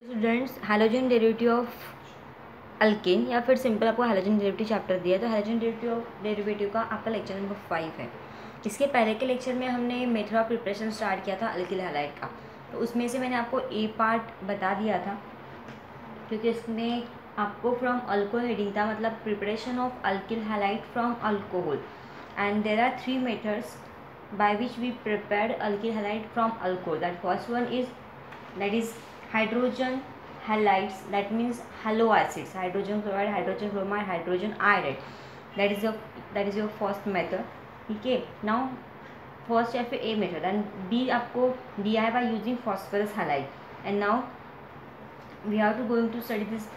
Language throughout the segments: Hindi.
Students, halogen derivative of alkane या फिर सिंपल आपको हैलोजन डेरिवेटिव चैप्टर दिया है, तो हैलोजन डेरिवेटिव का आपका लेक्चर नंबर 5 है। इसके पहले के लेक्चर में हमने मेथड ऑफ प्रिपरेशन स्टार्ट किया था अल्किल हैलाइड का, तो उसमें से मैंने आपको ए पार्ट बता दिया था क्योंकि इसमें आपको फ्रॉम अल्कोहल हेडिंग था, मतलब preparation of alkyl halide from alcohol, and there are 3 methods by which we prepared alkyl halide from alcohol. That first one is hydrogen halides, that means halo acids, hydrogen chloride, hydrogen bromide, hydrogen iodide. That is your first method. Okay, now first या फिर A method, and B आपको दिया है by using phosphorus halide, and now we have to going to study this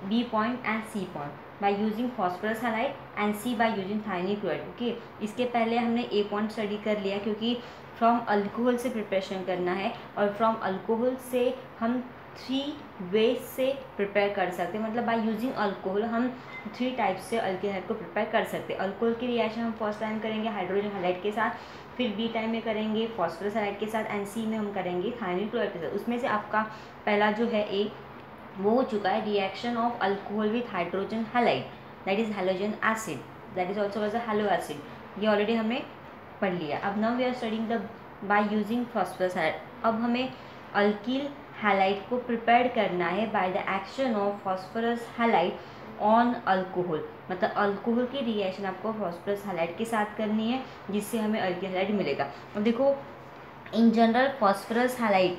B point and C point by using phosphorus halide and C by using thionyl chloride. Okay, इसके पहले हमने A पॉइंट स्टडी कर लिया क्योंकि फ्रॉम अल्कोहल से प्रिपरेशन करना है और फ्रॉम अल्कोहल से हम 3 वेज से प्रिपेयर कर सकते हैं, मतलब बाय यूजिंग अल्कोहल हम 3 टाइप से अल्किल हैलाइड को प्रिपेयर कर सकते हैं। अल्कोहल की रिएक्शन हम फर्स्ट टाइम करेंगे हाइड्रोजन हैलाइड के साथ, फिर बी टाइम में करेंगे फॉस्फोरस हैलाइड के साथ, एंड सी में हम करेंगे थायनिल क्लोराइड के साथ। उसमें से आपका पहला जो है ए वो हो चुका है, reaction of alcohol with hydrogen halide, that is halogen acid, that is also as a halo acid, ये ऑलरेडी हमने पढ़ लिया। अब now we are studying the by using phosphorus halide. अब हमें अल्किल हैलाइड को प्रिपेयर करना है by the action of phosphorus halide on alcohol, मतलब अल्कोहल की रिएक्शन आपको फॉस्फोरस हैलाइड के साथ करनी है जिससे हमें अल्किल हैलाइड मिलेगा। अब देखो, in general phosphorus halide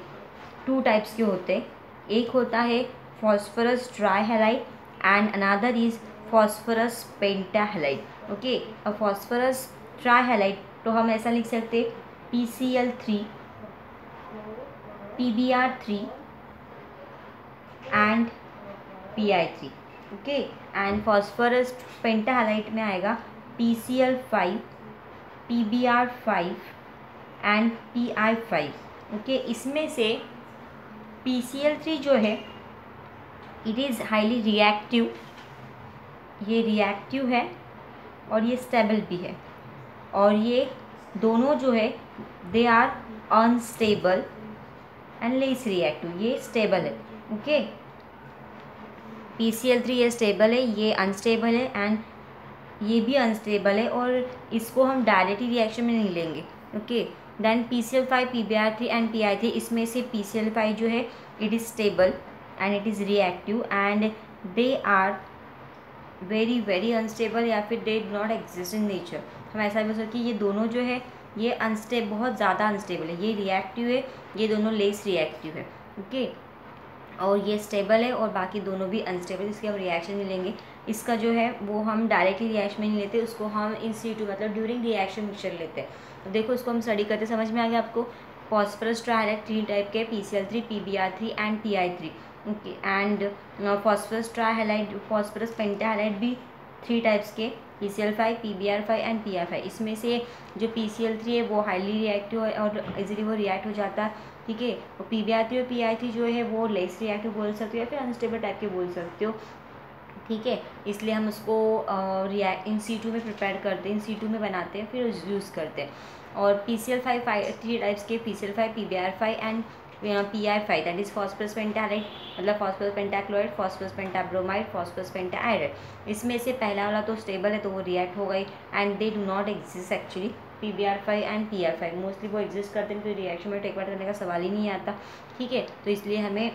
2 types के होते हैं, एक होता है phosphorus trihalide and another is phosphorus pentahalide. Okay, और phosphorus trihalide तो हम ऐसा लिख सकते PCl3 PBr3 and Pi3. Okay, and phosphorus pentahalide में आएगा PCl5 PBr5 and Pi5. Okay, इसमें से PCl3 जो है इट इज़ हाईली रिएक्टिव, ये रिएक्टिव है और ये स्टेबल भी है, और ये दोनों जो है they are unstable and less reactive, ये स्टेबल है। ओके, PCl3 ये स्टेबल है, ये अनस्टेबल है, एंड ये भी अनस्टेबल है, और इसको हम डायरेक्टली रिएक्शन में नहीं लेंगे। Okay, then PCl5 PBr3 and Pi3, इसमें से PCl5 जो है it is stable and it is reactive and they are very unstable या फिर they do not exist in nature। हम ऐसा भी बोल सकते हैं ये दोनों जो है ये बहुत ज़्यादा अनस्टेबल है, ये रिएक्टिव है, ये दोनों लेस रिएक्टिव है। ओके, और ये स्टेबल है और बाकी दोनों भी अनस्टेबल, इसके हम रिएक्शन नहीं लेंगे। इसका जो है वो हम डायरेक्टली रिएक्शन में नहीं लेते, उसको हम इन सीटू मतलब ड्यूरिंग रिएक्शन मिक्सचर लेते हैं। तो देखो, इसको हम स्टडी करते समझ में आ गया आपको। फॉस्फोरस ट्राइहाइलाइड 3 टाइप के, PCl3 PBr3 and Pi3। Okay, and phosphorus trihalide phosphorus pentahalide भी 3 टाइप्स के, PCl5 PBr5 एंड Pi5। इसमें से जो PCl3 है वो हाईली रिएक्टिव है और इजीली वो रिएक्ट हो जाता है, ठीक है। और PBr3 और Pi3 जो है वो लेस रिएक्टिव बोल सकते हो या फिर अनस्टेबल टाइप के बोल सकते हो, ठीक है। इसलिए हम उसको इन C2 में प्रिपेयर करते हैं, इन C2 में बनाते हैं, फिर यूज़ करते हैं। और PCl5 3 टाइप्स के, PCl5 PBr5 and Pi5, that is phosphorus pentahalide, मतलब phosphorus pentachloride, phosphorus pentabromide, phosphorus pentaiodide. इसमें से पहला वाला तो स्टेबल है तो वो रिएक्ट हो गई, and they do not exist actually, PBr5 and Pi5 mostly वो एग्जिस्ट करते हैं, तो रिएक्शन में टेक पार्ट करने का सवाल ही नहीं आता, ठीक है। तो इसलिए हमें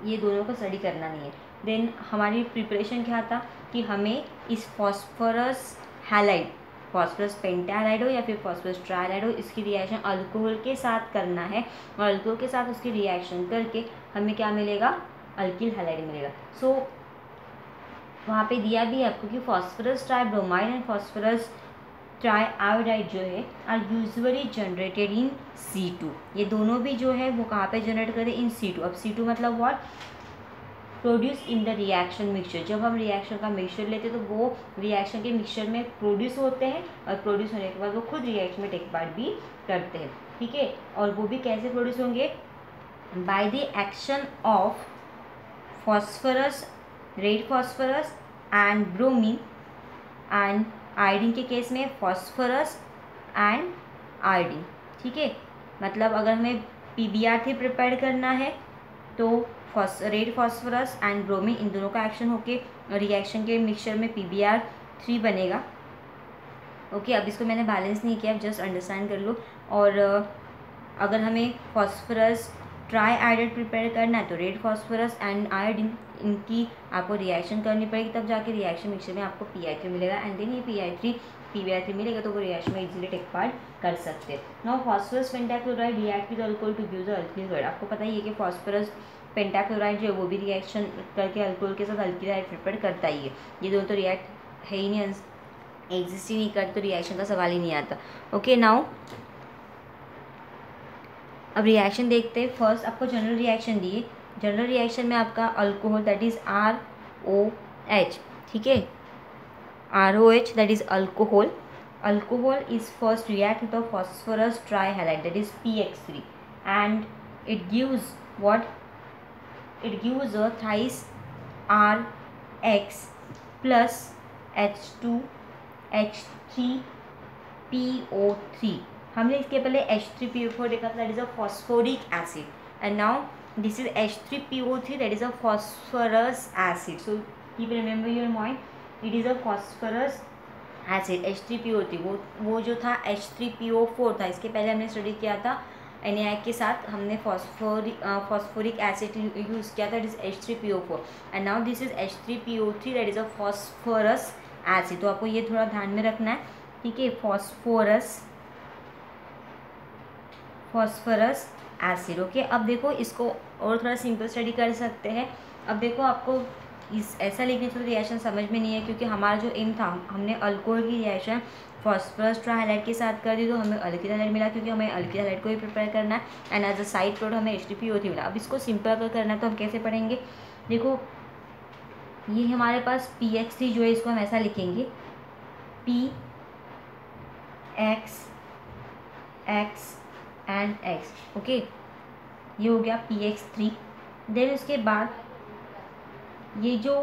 ये दोनों को स्टडी करना नहीं है। देन हमारी प्रिपरेशन क्या था कि हमें इस फॉस्फोरस हैलाइड, फॉस्फोरस पेंटाहाइलाइड हो या फिर फॉस्फोरस ट्राइहाइलाइड हो, इसकी रिएक्शन अल्कोहल के साथ करना है, और अल्कोहल के साथ उसकी रिएक्शन करके हमें क्या मिलेगा, अल्किल हैलाइड मिलेगा। सो वहाँ पे दिया भी है आपको कि फॉस्फोरस ट्राइब्रोमाइड एंड फॉस्फोरस ट्राइआयोडाइड जो है are usually generated in C2। ये दोनों भी जो है वो कहाँ पे जनरेट करते हैं, इन C2। अब C2 मतलब what, produce in the reaction mixture. जब हम रिएक्शन का मिक्सचर लेते हैं तो वो रिएक्शन के मिक्सचर में प्रोड्यूस होते हैं, और प्रोड्यूस होने के बाद वो खुद रिएक्शन में टेक पार्ट भी करते हैं, ठीक है। और वो भी कैसे प्रोड्यूस होंगे, bye the action of phosphorus, red phosphorus and bromine, and iodine के केस में फॉस्फोरस एंड आयोडीन, ठीक है। मतलब अगर हमें PBr3 प्रिपेयर करना है तो रेड फॉस्फोरस एंड ब्रोमीन, इन दोनों का एक्शन होके रिएक्शन के मिक्सचर में PbR3 बनेगा। ओके, अब इसको मैंने बैलेंस नहीं किया, जस्ट अंडरस्टैंड कर लो। और अगर हमें फॉस्फोरस ट्राई आयोडाइड प्रिपेयर करना है तो रेड फॉस्फोरस एंड आयोडीन इनकी आपको रिएक्शन करनी पड़ेगी, तब जाके रिएक्शन मिक्सचर में आपको PI3 मिलेगा। एंड देन ये PbR3 मिलेगा तो वो रिएक्शन में इजीली टेक पार्ट कर सकते हैं। Now phosphorus pentachloride react with alcohol to give the alkyl chloride. आपको पता ही है कि फॉस्फोरस पेंटाक्लोराइड जो है वो भी रिएक्शन करके अल्कोहल के साथ अल्किल हाइड प्रिपेयर करता ही है। ये दोनों तो रिएक्ट है ही नहीं, एग्जिस्ट ही नहीं करते, तो रिएक्शन का सवाल ही नहीं आता। ओके, नाउ अब रिएक्शन देखते हैं। फर्स्ट आपको जनरल रिएक्शन दिए, जनरल रिएक्शन में आपका अल्कोहल दैट इज ROH, ठीक है, ROH that is alcohol. Alcohol is first react with phosphorus trihalide that is PX3 and it gives what, it gives a thrice RX plus H2H3PO3। हमने इसके पहले H3PO4 देखा था, that is a phosphoric acid, and now this is H3PO3 that is a phosphorous acid. So keep remember your mind, it is a phosphorous acid H3PO3। वो जो था H3PO4 था, इसके पहले हमने स्टडी किया था NaI के साथ, हमने फॉस्फोरिक एसिड यूज़ किया था, it is H3PO4 and now this is H3PO3 that is a phosphorous acid. तो आपको ये थोड़ा ध्यान में रखना है, ठीक है, फॉस्फोरस एसिड। ओके, अब देखो इसको और थोड़ा सिंपल स्टडी कर सकते हैं। अब देखो आपको इस ऐसा लिखने से तो रिएक्शन समझ में नहीं है, क्योंकि हमारा जो एम था, हमने अल्कोहल की रिएक्शन फॉस्फोरस ट्राइहैलाइड के साथ कर दी तो हमें अल्किल हाइलाइड मिला, क्योंकि हमें अल्किल हाइलाइड को ही प्रिपेयर करना है and as a side product हमें H3PO3 मिला। अब इसको सिंपल अगर करना है तो हम कैसे पढ़ेंगे, देखो ये हमारे पास PX3 जो है इसको हम ऐसा लिखेंगे PX एंड X। ओके, ये हो गया PX3। देन उसके बाद ये जो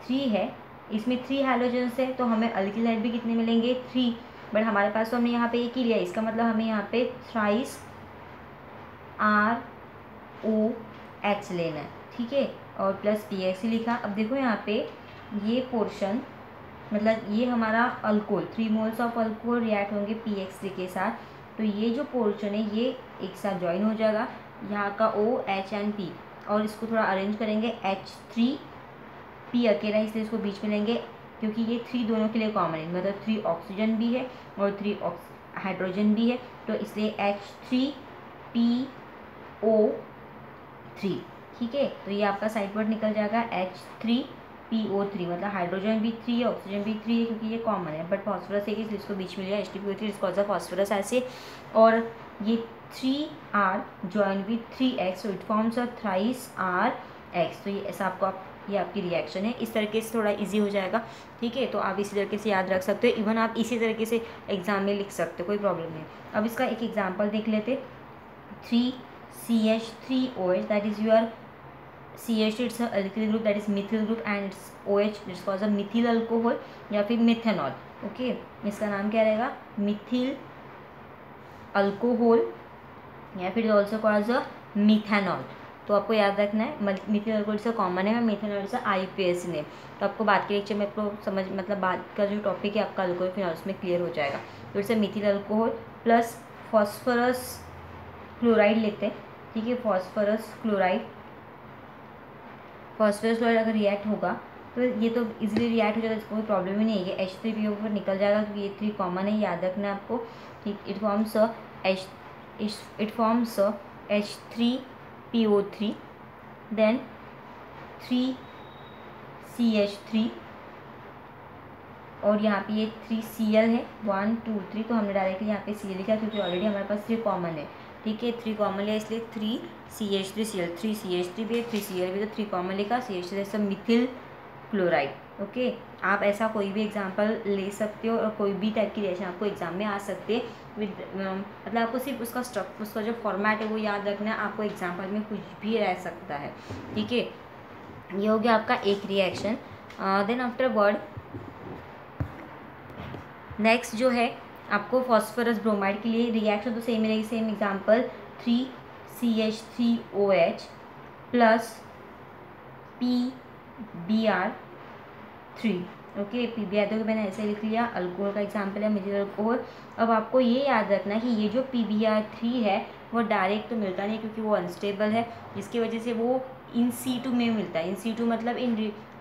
3 है इसमें 3 हैलोजेंस है, तो हमें अल्किल हाइड भी कितने मिलेंगे 3, बट हमारे पास तो हमने यहाँ पे एक ही लिया, इसका मतलब हमें यहाँ पे थ्राइस ROH लेना है, ठीक है, और प्लस PX लिखा। अब देखो यहाँ पे ये पोर्शन, मतलब ये हमारा alcohol 3 moles of alcohol react होंगे PX3 के साथ, तो ये जो पोर्शन है ये एक साथ ज्वाइन हो जाएगा, यहाँ का OH एंड P, और इसको थोड़ा अरेंज करेंगे, H3P अकेला इसलिए इसको बीच में लेंगे, क्योंकि ये 3 दोनों के लिए कॉमन है, मतलब 3 ऑक्सीजन भी है और 3 हाइड्रोजन भी है, तो इसलिए H3PO3, ठीक है। तो ये आपका साइड वर्ड निकल जाएगा H3PO3, मतलब हाइड्रोजन भी 3 है, ऑक्सीजन भी 3 है, क्योंकि ये कॉमन है, बट फॉस्फोरस है इसलिए इसको बीच में लिया H3PO3 इसको एज अ फॉस्फोरस एसिड, और ये 3R join with 3X, so it forms a thrice RX। तो ये ऐसा आपको ये आपकी रिएक्शन है, इस तरीके से थोड़ा इजी हो जाएगा, ठीक है। तो आप इसी तरीके से याद रख सकते हो, इवन आप इसी तरीके से एग्जाम में लिख सकते हो, कोई प्रॉब्लम नहीं। अब इसका एक एग्जाम्पल देख लेते, 3CH3OH that is your CH it's alkyl group that is methyl group and it's OH it's called a Mithil alcohol या फिर मिथेनॉल। ओके, इसका नाम क्या रहेगा, मिथिल अल्कोहल या फिर ऑल्सो कॉल्ड अ मिथेनॉल। तो आपको याद रखना है, मिथिल अल्कोहल से कॉमन है, मिथेनॉल से IUPAC नेम। तो आपको बाद के लेक्चर में आपको समझ, मतलब बाद का जो टॉपिक है आपका अल्कोहल फिनॉल उसमें क्लियर हो जाएगा। तो इससे Mithil alcohol plus phosphorus chloride लेते हैं, ठीक है, फॉस्फोरस क्लोराइड अगर रिएक्ट होगा तो ये तो इजीली रिएक्ट हो जाएगा, इसको कोई प्रॉब्लम ही नहीं है, H3PO4 निकल जाएगा, क्योंकि ये 3 कॉमन है, याद रखना है आपको, ठीक। It forms H3PO3 then 3CH3 और यहाँ पे ये 3Cl है, 1 2 3, तो हमने डायरेक्टली यहाँ पे Cl लिखा क्योंकि ऑलरेडी हमारे पास 3 कॉमन है, ठीक है, 3 कॉमन लिया इसलिए 3CH3Cl, 3CH3 भी है, 3Cl भी, तो 3 कॉमन लिखा, CH3 सब मिथिल क्लोराइड। ओके, आप ऐसा कोई भी एग्जांपल ले सकते हो और कोई भी टाइप की रिएक्शन आपको एग्जाम में आ सकते हैं विद, मतलब आपको सिर्फ उसका जो फॉर्मेट है वो याद रखना है, आपको एग्जाम्पल में कुछ भी रह सकता है, ठीक है। ये हो गया आपका एक reaction. Then afterward next जो है आपको फॉस्फोरस ब्रोमाइड के लिए रिएक्शन तो सेम रहेगी, same example 3CH3OH plus PBr3। Okay, PBr तो मैंने ऐसे लिख लिया, अल्कोहल का एग्जाम्पल है मिथिल अल्कोहल। अब आपको ये याद रखना कि ये जो PBr3 है वो डायरेक्ट तो मिलता नहीं क्योंकि वो अनस्टेबल है, जिसकी वजह से वो इन C2 में मिलता है। इन C2 मतलब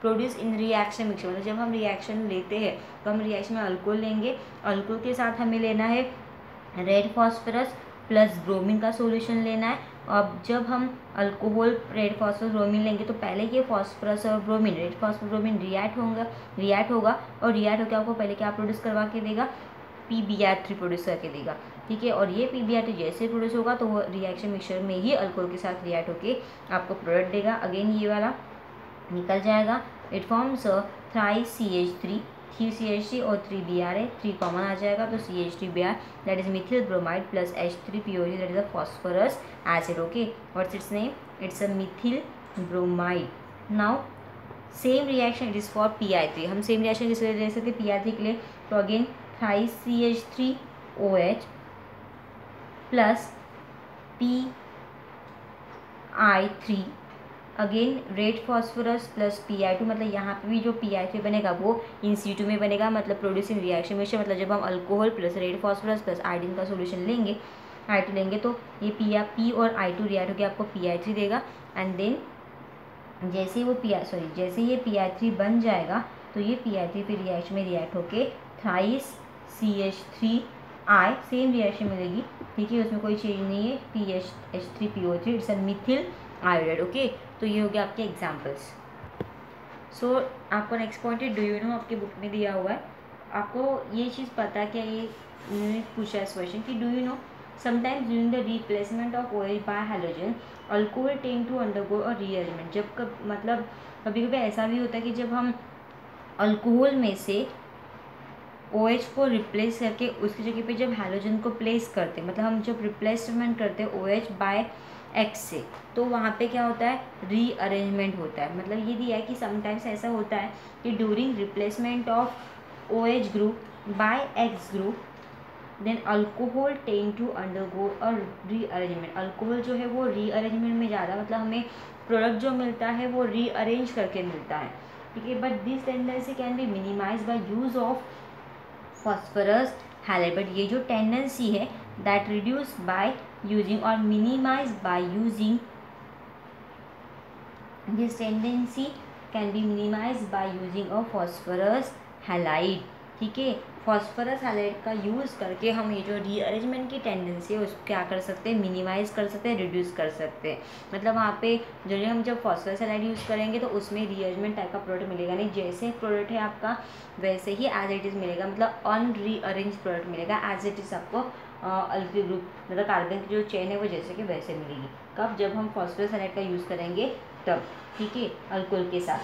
प्रोड्यूस इन रिएक्शन मिक्सचर, मतलब जब हम रिएक्शन लेते हैं तो हम रिएक्शन में अल्कोहल लेंगे, अल्कोहल के साथ हमें लेना है रेड फॉस्फोरस प्लस ब्रोमीन का सॉल्यूशन लेना है। अब जब हम अल्कोहल रेड फॉस्फोरस ब्रोमीन लेंगे तो पहले ये फॉस्फोरस और bromine, red phosphorus bromine react होगा और रिएक्ट होकर आपको पहले क्या प्रोड्यूस करवा के देगा, PBr3 प्रोड्यूस करके देगा। ठीक है, और ये PBr3 जैसे प्रोड्यूस होगा तो वो रिएक्शन मिक्सचर में ही अल्कोहल के साथ रिएक्ट होके आपको प्रोडक्ट देगा। अगेन ये वाला निकल जाएगा, it forms thrice CH3, 3 CH3 और 3 Br है, 3 कॉमन आ जाएगा तो CH3Br that is Mithil bromide plus H3POG that is a phosphorous acid. Okay, what's it's name, it's a Mithil bromide. Now same reaction it is for Pi3, हम सेम रिएक्शन किस लिए ले सकते हैं, Pi3 के लिए, तो again thrice CH3OH plus Pi3 again red phosphorus plus Pi2, मतलब यहाँ पे भी जो Pi3 बनेगा वो इन C2 में बनेगा, मतलब प्रोड्यूसिंग रिएक्शन मिक्सचर, मतलब जब हम alcohol plus red phosphorus plus iodine का सॉल्यूशन लेंगे I2 लेंगे तो ये P और I2 रिएक्ट होकर आपको Pi3 देगा। एंड देन जैसे वो जैसे ये Pi3 बन जाएगा तो ये Pi3 फिर रिएक्शन में रिएक्ट होके थ्राइस CH3I सेम रिएक्शन मिलेगी। ठीक है, उसमें कोई चेंज नहीं है, H3PO3 it's a Mithil iodide. Okay, तो ये हो गया आपके एग्जाम्पल्स। सो आपका नेक्स्ट पॉइंट है डू यू नो, आपके बुक में दिया हुआ है। आपको ये चीज़ पता है क्या, ये उन्होंने पूछा है इस क्वेश्चन कि do you know sometimes during the replacement of OH by halogen alcohol tend to undergo a rearrangement. जब मतलब कभी कभी ऐसा भी होता है कि जब हम अल्कोहल में से OH को रिप्लेस करके उसकी जगह पे जब हैलोजन को प्लेस करते हैं, मतलब हम जब रिप्लेसमेंट करते हैं OH बाय X से, तो वहाँ पे क्या होता है, रीअरेंजमेंट होता है। मतलब ये दिया है कि समटाइम्स ऐसा होता है कि during replacement of OH group by X group then alcohol tend to undergo a rearrangement. Alcohol जो है वो रीअरेंजमेंट में ज़्यादा, मतलब हमें प्रोडक्ट जो मिलता है वो रीअरेंज करके मिलता है। ठीक है, but this tendency can be minimize by use of phosphorus halide. But ये जो टेंडेंसी है दैट रिड्यूस बाय यूजिंग और minimize by using, this tendency can be minimize by using a phosphorus halide. ठीक है, फॉस्फोरस हैलाइड का यूज़ करके हम ये जो रीअरेंजमेंट की टेंडेंसी है उसको क्या कर सकते हैं, मिनिमाइज कर सकते हैं, रिड्यूस कर सकते हैं। मतलब वहाँ पे जो हम जब फॉस्फोरस हैलाइड यूज़ करेंगे तो उसमें रीअरेंजमेंट टाइप का प्रोडक्ट मिलेगा नहीं, जैसे प्रोडक्ट है आपका वैसे ही एज इट इज़ मिलेगा, मतलब अनरीअरेंज प्रोडक्ट मिलेगा एज इट इज़ आपको अल्किल ग्रुप, मतलब कार्बन की जो चेन है वो जैसे कि वैसे मिलेगी। कब, जब हम फॉस्फोरस हैलाइड का यूज़ करेंगे तब। ठीक है, अल्कोहल के साथ।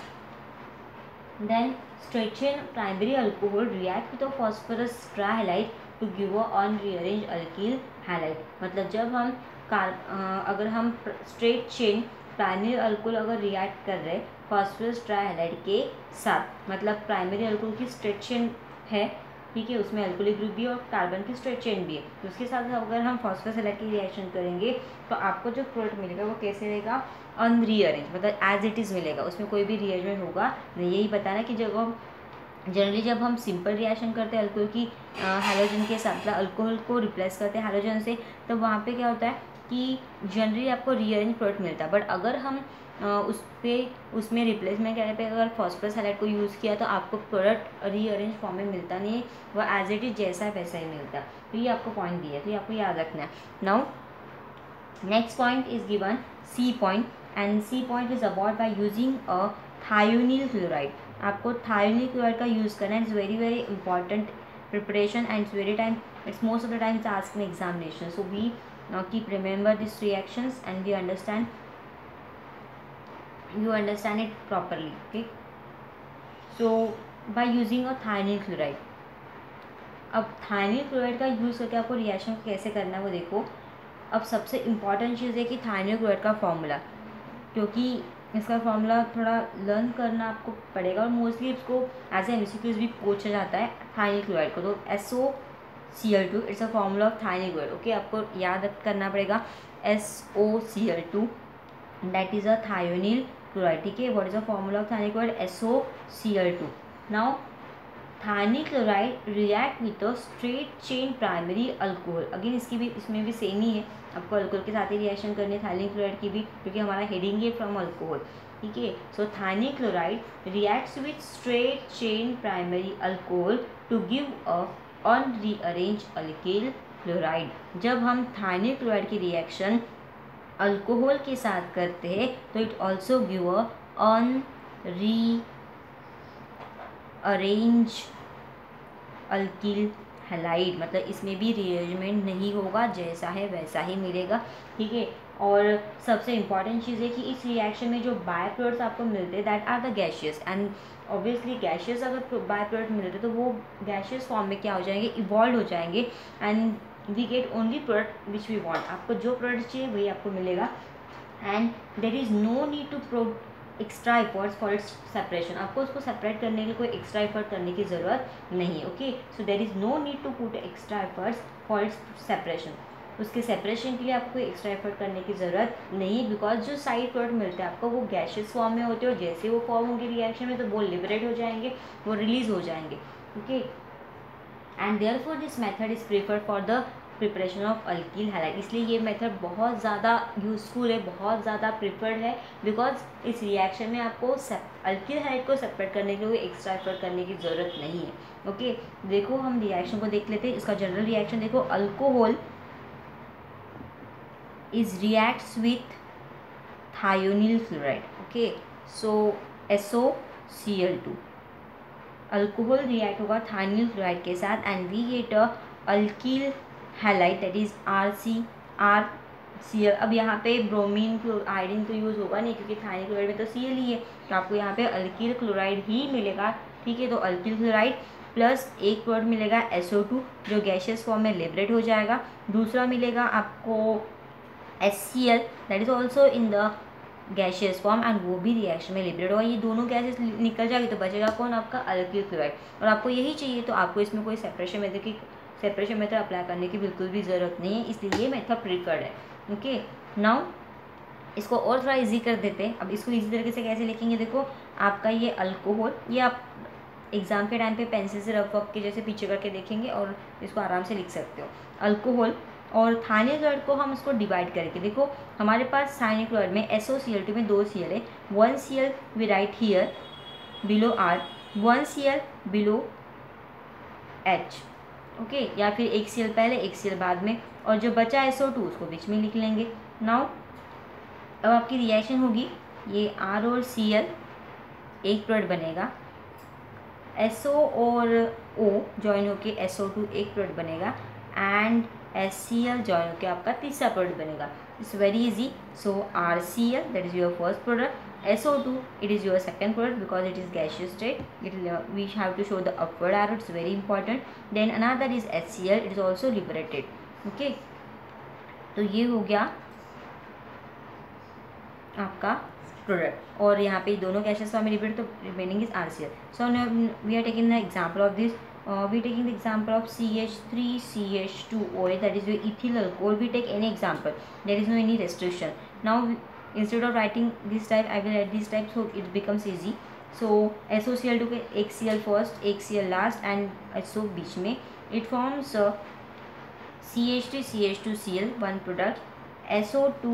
Then straighten primary alcohol react with a phosphorus trihalide to give a unrearranged alkyl halide। मतलब जब हम अगर हम स्ट्रेट चेन प्राइमरी अल्कोहल अगर रिएक्ट कर रहे फॉस्फोरस ट्राइहाइलाइड के साथ, मतलब प्राइमरी अल्कोहल की स्ट्रेट चेन है, ठीक है, उसमें अल्कोहलिक ग्रुप भी और कार्बन की स्ट्रेट चेन भी है, तो उसके साथ अगर हम फॉस्फोरस हैलाइड की रिएक्शन करेंगे तो आपको जो प्रोडक्ट मिलेगा वो कैसे रहेगा, अनरीअरेंज, मतलब एज इट इज़ मिलेगा, उसमें कोई भी रीअरेंजमेंट होगा नहीं। यही बताना कि जब हम जनरली जब हम सिंपल रिएक्शन करते हैं अल्कोहल की हैलोजन के साथ, मतलब अल्कोहल को रिप्लेस करते हैं हैलोजन से, तो वहाँ पे क्या होता है कि जनरली आपको रीअरेंज प्रोडक्ट मिलता है। बट अगर हम उसमें रिप्लेसमेंट करने पे अगर फॉस्फोरस हैलाइड को यूज़ किया तो आपको प्रोडक्ट रीअरेंज फॉर्म में मिलता नहीं है, वह एज इट इज जैसा है वैसा ही मिलता है। तो ये आपको पॉइंट दिया है, तो ये आपको याद रखना है। Now next point is given C point, and C point is about by using a thionyl chloride. आपको थायोनिल क्लोराइड का यूज़ करना है, it's very very important preparation and it's most of the time it's asked in examination, so we keep remember these reactions and you understand it properly. Okay, so by using a thionyl chloride, अब thionyl chloride का यूज़ करके आपको रिएक्शन को कैसे करना है वो देखो। अब सबसे इम्पॉर्टेंट चीज़ है कि thionyl chloride का फॉर्मूला, क्योंकि इसका फॉर्मूला थोड़ा लर्न करना आपको पड़ेगा और मोस्टली इसको एज ए MCQs भी पूछा जाता है थायोनिल क्लोराइड को। तो SOCl2 it's a formula of thionyl chloride. Okay, आपको याद करना पड़ेगा SOCl2 that is a thionyl chloride, ठीक है। What is the formula of thionyl chloride? SOCl2। Now thionyl chloride react with a straight chain primary alcohol. Again इसमें भी सेम ही है, आपको अल्कोहल के साथ ही रिएक्शन करनी है थायनिल क्लोराइड की भी, क्योंकि हमारा हेडिंग है फ्रॉम अल्कोहल, ठीक है। So thionyl chloride reacts with straight chain primary alcohol to give a unrearranged alkyl chloride. जब हम थायनिल क्लोराइड की रिएक्शन अल्कोहल के साथ करते हैं तो it also give a unrearranged alkyl halide, मतलब इसमें भी रीअरेंजमेंट नहीं होगा, जैसा है वैसा ही मिलेगा, ठीक है। और सबसे इम्पॉर्टेंट चीज़ है कि इस रिएक्शन में जो बाय प्रोडक्ट्स आपको मिलते हैं that are the gaseous, and obviously gaseous अगर बाय प्रोडक्ट मिलते तो वो गैशियस फॉर्म में क्या हो जाएंगे, इवॉल्व हो जाएंगे, and we get only product which we want. आपको जो प्रोडक्ट चाहिए वही आपको मिलेगा, and there is no need to extra efforts for its separation. आपको उसको सेपरेट करने के लिए कोई एक्स्ट्रा एफर्ट करने की ज़रूरत नहीं है, okay. So there is no need to put extra efforts for its separation. उसके सेपरेशन के लिए आपको एक्स्ट्रा एफर्ट करने की ज़रूरत नहीं है, बिकॉज जो साइड प्रोडक्ट मिलते हैं आपको वो गैशियस फॉर्म में होते हैं, और जैसे वो फॉर्म होंगे रिएक्शन में तो वो लिबरेट हो जाएंगे, वो रिलीज हो जाएंगे, okay. And therefore this method is preferred for the preparation of alkyl halide. इसलिए ये मेथड बहुत ज़्यादा यूज़फुल है, बहुत ज़्यादा प्रिफर्ड है, बिकॉज इस रिएक्शन में आपको अल्किल हैलाइड को सेपरेट करने के लिए एक्स्ट्रा एफर्ट करने की ज़रूरत नहीं है, ओके। देखो हम रिएक्शन को देख लेते हैं, इसका जनरल रिएक्शन देखो। Alcohol is reacts with thionyl chloride, okay. So SOCl2, alcohol react होगा थायोनिल क्लोराइड के साथ, and we get a alkyl halide that is RCl। अब यहाँ पे ब्रोमीन आयोडीन तो यूज़ होगा नहीं, क्योंकि थायनिल क्लोराइड में तो Cl ही है, तो आपको यहाँ पे अल्किल क्लोराइड ही मिलेगा, ठीक है। तो अल्किल क्लोराइड प्लस एक प्रोडक्ट मिलेगा SO2 जो गैशियस फॉर्म में लिबरेट हो जाएगा, दूसरा मिलेगा आपको HCl that is also in the gaseous form, and वो भी रिएक्शन में लिबरेट होगा। ये दोनों गैसेस निकल जाएगी तो बचेगा कौन, आपका अल्किल क्लोराइड। और आपको यही चाहिए तो आपको इसमें कोई सेपरेशन मेथड अप्लाई करने की बिल्कुल भी ज़रूरत नहीं है, इसलिए ये मेथड प्रिफर्ड है, ओके। नाउ इसको और थोड़ा इजी कर देते हैं। अब इसको इजी तरीके से कैसे लिखेंगे, देखो आपका ये अल्कोहल, ये आप एग्जाम के टाइम पे पेंसिल से रफ वर्क के जैसे पीछे करके देखेंगे और इसको आराम से लिख सकते हो। अल्कोहल और थायनिल क्लोराइड को हम इसको डिवाइड करेंगे। देखो हमारे पास थायनिल क्लोराइड में SOCl2 में 2 Cl है, 1 Cl we write here below R, 1 Cl below H, okay. या फिर 1 Cl पहले 1 Cl बाद में, और जो बचा SO2 उसको बीच में लिख लेंगे। नाउ अब आपकी रिएक्शन होगी, ये R और Cl एक प्रोडक्ट बनेगा, SO और O जॉइन होके SO2 एक प्रोडक्ट बनेगा, एंड HCl जॉइन होके आपका तीसरा प्रोडक्ट बनेगा। It's very easy. So RCl that is your first product, SO2 it is your second product because it is gaseous state, we have to show the upward arrow, it's very important. Then another is HCl, it is also liberated, okay। तो ये हो गया आपका प्रोडक्ट, और यहाँ पे दोनों गैसेस फॉर्म में लिबरेट, तो remaining is RCl। So we are taking the example of this, we are taking the example of CH3CH2OH, that is your ethyl alcohol. We take any example, there is no any restriction. Now instead of writing this type I will write this type, so it becomes easy. So SOCl2 के एक Cl first एक Cl last and SO बीच में, it forms CH3CH2Cl one product, SO2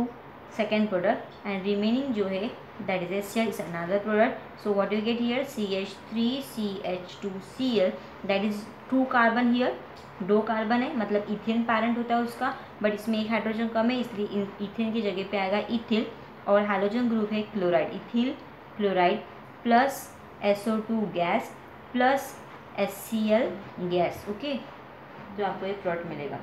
second product, and remaining जो है that is HCl is another product. So what you get here, CH3CH2Cl, that is 2 carbon here, 2 carbon है, मतलब इथेन पैरेंट होता है उसका, बट इसमें एक हाइड्रोजन कम है, इसलिए इथेन की जगह पे आएगा इथिल, और हाइड्रोजन ग्रुप है chloride, ethyl chloride plus SO2 gas plus HCl gas, okay. तो आपको एक प्रोडक्ट मिलेगा।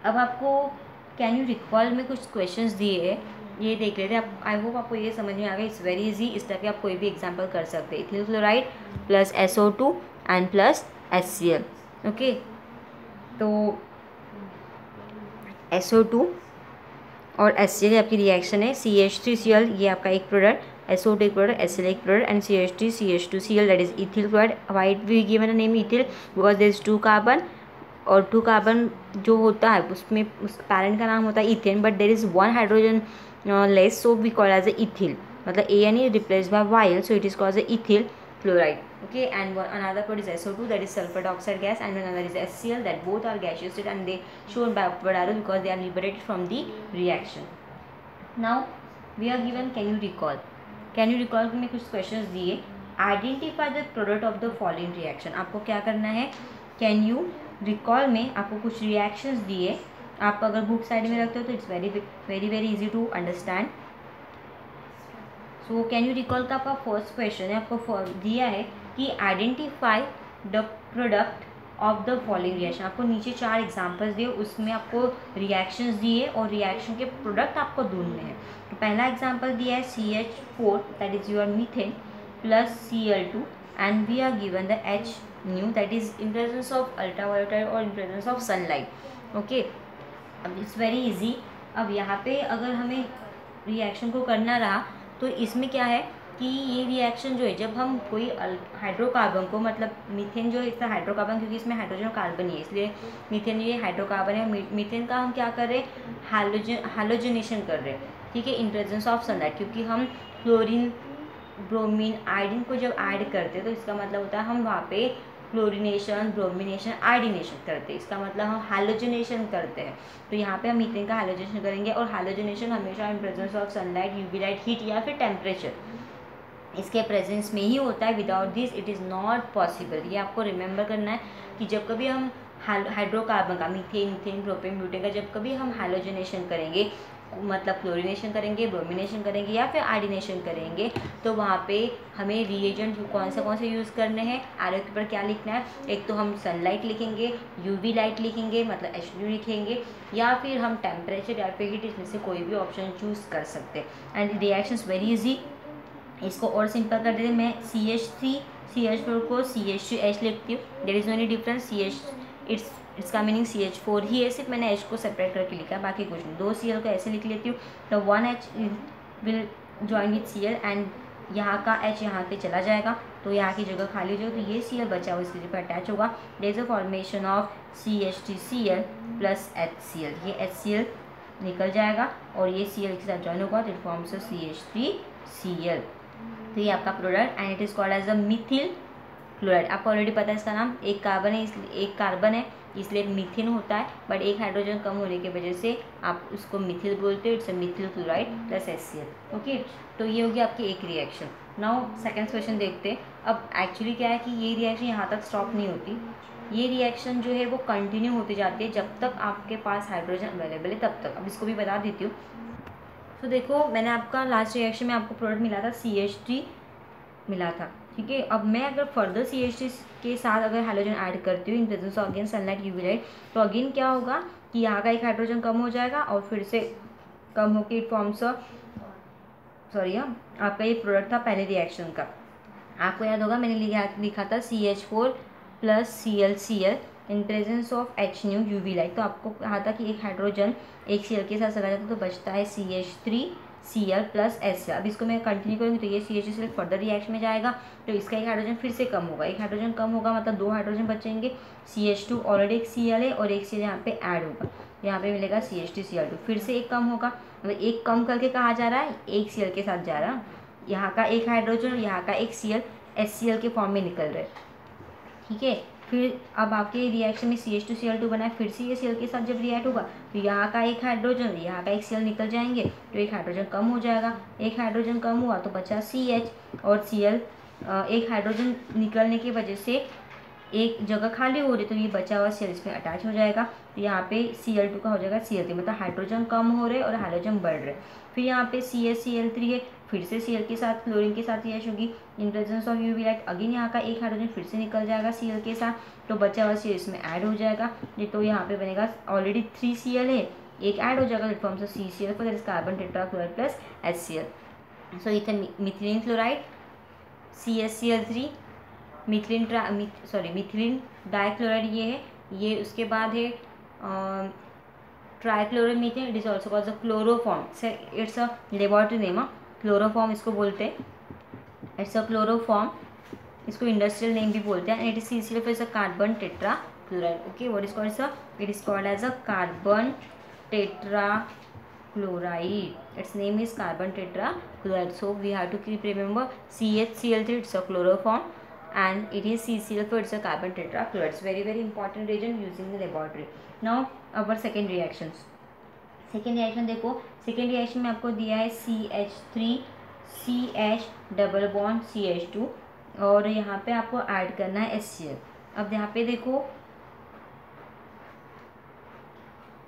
अब आपको कैन यू रिकॉल में कुछ क्वेश्चंस दिए हैं, ये देख लेते हैं आप। आई होप आपको ये समझ में आ गया, इट्स वेरी इजी। इस तरह के आप कोई भी एग्जांपल कर सकते हैं, ethyl chloride plus SO2 and plus HCl, okay. तो SO2 और HCl आपकी रिएक्शन है, CH3Cl ये आपका एक प्रोडक्ट, SO2 एक प्रोडक्ट, HCl एक product, and CH3CH2Cl that is ethyl chloride. Why we given a name ethyl, because there is 2 carbon, और 2 कार्बन जो होता है उसमें उस पैरेंट का नाम होता है ethane, but there is 1 hydrogen less, so we call as a ethyl, मतलब AN is replaced by YL, so it is called as ethyl chloride. Okay, and another product is SO2, that is sulfur dioxide gas, and another is HCl, that both are gaseous state and they shown by upward arrow because they are liberated from the reaction. Now we are given, can you recall में कुछ क्वेश्चंस दिए, identify the product of the following reaction. आपको क्या करना है, कैन यू रिकॉल में आपको कुछ रिएक्शंस दिए, आप अगर बुक साइड में रखते हो तो it's very very very easy to understand. So can you recall का आपका फर्स्ट क्वेश्चन है, आपको दिया है कि identify the product of the following reaction. आपको नीचे 4 एग्जांपल्स दिए, उसमें आपको रिएक्शंस दिए और रिएक्शन के प्रोडक्ट आपको ढूंढने हैं. तो पहला एग्जांपल दिया है CH4, that is your methane, plus Cl2, and we are given the H nu, that is in presence of ultraviolet और in presence of sunlight. Okay, अब इट्स वेरी इजी. अब यहाँ पे अगर हमें रिएक्शन को करना रहा तो इसमें क्या है कि ये रिएक्शन जो है, जब हम कोई हाइड्रोकार्बन को, मतलब मीथेन जो है इसका हाइड्रोकार्बन, क्योंकि इसमें हाइड्रोजन कार्बन ही है इसलिए मीथेन ये हाइड्रोकार्बन है. मीथेन का हम क्या कर रहे हैं, हाइलोजनेशन कर रहे हैं. ठीक है, इन प्रेजेंस ऑफ सनलाइट, क्योंकि हम क्लोरीन, ब्रोमीन, आयोडीन को जब ऐड करते हैं तो इसका मतलब होता है हम वहाँ पे क्लोरीनेशन, ब्रोमिनेशन, आयोडीनेशन करते हैं. इसका मतलब हम हाइलोजनेशन करते हैं. तो यहाँ पे हम मीथेन का हाइलोजनेशन करेंगे, और हाइलोजनेशन हमेशा इन presence of sunlight, UV light, heat या फिर टेम्परेचर, इसके प्रेजेंस में ही होता है. Without this it is not possible. ये आपको रिमेंबर करना है कि जब कभी हम हाइड्रोकार्बन का, मीथेन, प्रोपेन, ब्यूटेन का जब कभी हम हाइलोजनेशन करेंगे, मतलब क्लोरीनेशन करेंगे, ब्रोमिनेशन करेंगे या फिर आयोडीनेशन करेंगे, तो वहाँ पे हमें रिएजेंट कौन से यूज़ करने हैं, आर के ऊपर क्या लिखना है. एक तो हम सनलाइट लिखेंगे, यूवी लाइट लिखेंगे, मतलब H2 लिखेंगे, या फिर हम टेम्परेचर या फिर हीट, इसमें से कोई भी ऑप्शन चूज़ कर सकते हैं. And reactions very easy. इसको और सिंपल कर देते हैं. मैं CH3 CH4 को CH3H लिखती हूँ, there is no any difference. इसका मीनिंग CH4 ही है, सिर्फ मैंने H को सेपरेट करके लिखा है, बाकी कुछ नहीं. 2 Cl को ऐसे लिख लेती हूँ. तो 1H will join with Cl, and यहाँ का H यहाँ पे चला जाएगा, तो यहाँ की जगह खाली हो जाएगी, तो ये Cl बचा हुआ इसके पर अटैच होगा. There is a formation of CH3Cl plus HCl. ये HCl निकल जाएगा और ये Cl के साथ जॉइन होगा, तो इट फॉर्म्स CH3Cl. तो ये आपका product, and it is called as a methyl chloride. आपको ऑलरेडी पता है इसका नाम. एक कार्बन है इसलिए मीथेन होता है, बट एक हाइड्रोजन कम होने की वजह से आप उसको मिथिल बोलते हो. It's a methyl chloride plus HCl. Okay, तो ये होगी आपकी एक रिएक्शन. नाउ सेकेंड क्वेश्चन देखते हैं. अब एक्चुअली क्या है कि ये रिएक्शन यहाँ तक स्टॉप नहीं होती. ये रिएक्शन जो है वो कंटिन्यू होती जाती है जब तक आपके पास हाइड्रोजन अवेलेबल है, तब तक. अब इसको भी बता देती हूँ. तो देखो, मैंने आपका लास्ट रिएक्शन में आपको प्रोडक्ट मिला था CH3 मिला था. ठीक है, अब मैं अगर फर्दर CH3 के साथ अगर हाइड्रोजन ऐड करती हूँ इन presence of again sunlight, UV light, तो अगेन क्या होगा कि यहाँ का एक हाइड्रोजन कम हो जाएगा और फिर से कम होकर इट फॉर्म्स आपका ये प्रोडक्ट था पहले रिएक्शन का. आपको याद होगा मैंने लिखा था CH4 plus ClCl in presence of H new UV light. तो आपको कहा था कि एक हाइड्रोजन एक Cl के साथ चला जाता है तो बचता है CH3Cl प्लस HCl. अब इसको मैं कंटिन्यू करूँगी तो ये CH3Cl फर्दर रिएक्शन में जाएगा, तो इसका एक हाइड्रोजन फिर से कम होगा. एक हाइड्रोजन कम होगा मतलब 2 हाइड्रोजन बचेंगे. CH2 ऑलरेडी एक Cl है और एक Cl यहाँ पे ऐड होगा, यहाँ पे मिलेगा CH3Cl2. फिर से एक कम होगा, मतलब एक कम करके कहाँ जा रहा है, एक Cl के साथ जा रहा है. यहाँ का एक हाइड्रोजन और यहाँ का एक Cl HCl के फॉर्म में निकल रहे. ठीक है, फिर अब आपके रिएक्शन में CH2Cl2 बना है, फिर से ये Cl के साथ जब रिएक्ट होगा तो यहाँ का एक हाइड्रोजन, यहाँ का एक Cl निकल जाएंगे, तो एक हाइड्रोजन कम हो जाएगा. एक हाइड्रोजन कम हुआ तो बचा CH और Cl. एक हाइड्रोजन निकलने की वजह से एक जगह खाली हो रही, तो ये बचा हुआ Cl इसमें अटैच हो जाएगा. तो यहाँ पे Cl2 का हो जाएगा Cl3, मतलब हाइड्रोजन कम हो रहे और हाइड्रोजन बढ़ रहे. फिर यहाँ पे CH-Cl3 है, फिर से Cl के साथ क्लोरीन के साथ रिएक्शन होगी इन presence of UV light. Again यहाँ का एक हाइड्रोजन फिर से निकल जाएगा Cl के साथ, तो बचा हुआ Cl इसमें ऐड हो जाएगा. तो यहाँ पे बनेगा ऑलरेडी 3 Cl है, एक ऐड हो जाएगा, forms of CCl for carbon tetrachloride plus HCl. सो इथे methylene chloride, CH-Cl3, methylene dichloride ये है. ये उसके बाद है trichloromethane. It is also called the chloroform. It's a laboratory name. Chloroform इसको बोलते हैं. इट्स अ क्लोरोफॉर्म, इसको इंडस्ट्रियल नेम भी बोलते हैं. It is CCl is a carbon tetrachloride. Okay, what is called it is called as a carbon tetrachloride. chloride. Its name is carbon tetrachloride. So we have to keep remember CHCl3, it's a chloroform, and it is CCl4, it's a carbon tetrachloride. It's very very important reagent using the laboratory. Now our second reactions. Second reaction देखो, सेकेंड रिएक्शन में आपको दिया है CH3CH डबल बॉन्ड CH2 और यहाँ पे आपको ऐड करना है HCl. अब यहाँ पे देखो,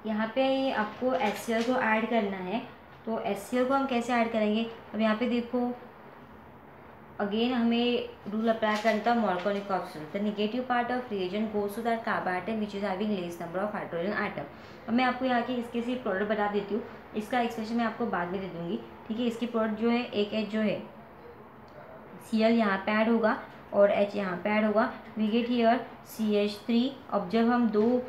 यहाँ पे आपको HCl को ऐड करना है. तो HCl को हम कैसे ऐड करेंगे? अब यहाँ पे देखो, अगेन हमें रूल अप्लाई करना था Markovnikov coefficient. The negative part of reagent goes to that carbon atom which is having less number of hydrogen atom. अब मैं आपको यहाँ की इसके सिर्फ प्रोडक्ट बता देती हूँ, इसका एक्सप्रेशन मैं आपको बाद में दे दूँगी. ठीक है, इसकी प्रोडक्ट जो है एक H जो है Cl यहाँ पे ऐड होगा और H यहाँ पे ऐड होगा. We get here CH3. अब जब हम दो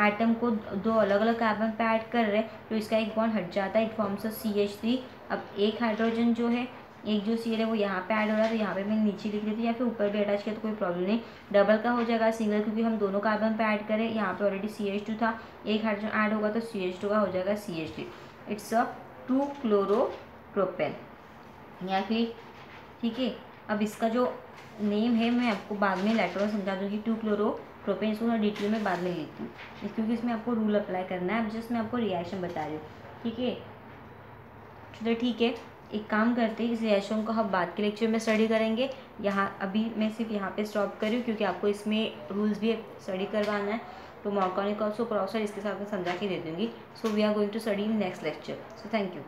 एटम को दो अलग अलग कार्बन पे ऐड कर रहे हैं तो इसका एक बॉन्ड हट जाता है, इट फॉर्म्स CH3. अब एक हाइड्रोजन जो है, एक जो Cl है वो यहाँ पे ऐड हो रहा है, तो यहाँ पे मैं नीचे लिख देती हूँ या फिर ऊपर भी अटैच किया तो कोई प्रॉब्लम नहीं. डबल का हो जाएगा सिंगल, क्योंकि हम दोनों कार्बन पे ऐड करें. यहाँ पे ऑलरेडी CH2 था, एक हाइड्रोजन ऐड होगा तो CH2 का हो जाएगा CH3. इट्स अ 2-क्लोरोप्रोपेन या फिर. ठीक है, अब इसका जो नेम है मैं आपको बाद में लेटर में समझा दूँगी. 2-क्लोरोप्रोपेन इसको थोड़ा डिटेल में बाद में लेती हूँ, क्योंकि इसमें आपको रूल अप्लाई करना है. अब जस्ट मैं आपको रिएक्शन बता रही हूँ. ठीक है, चलो ठीक है, एक काम करते हैं, इस रिएक्शन को हम बाद के लेक्चर में स्टडी करेंगे. यहाँ अभी मैं सिर्फ यहाँ पे स्टॉप करी हूँ क्योंकि आपको इसमें रूल्स भी स्टडी करवाना है. तो Markovnikov कोएफिशिएंट इसके साथ में समझा के दे दूँगी. So we are going to study in next lecture. So thank you.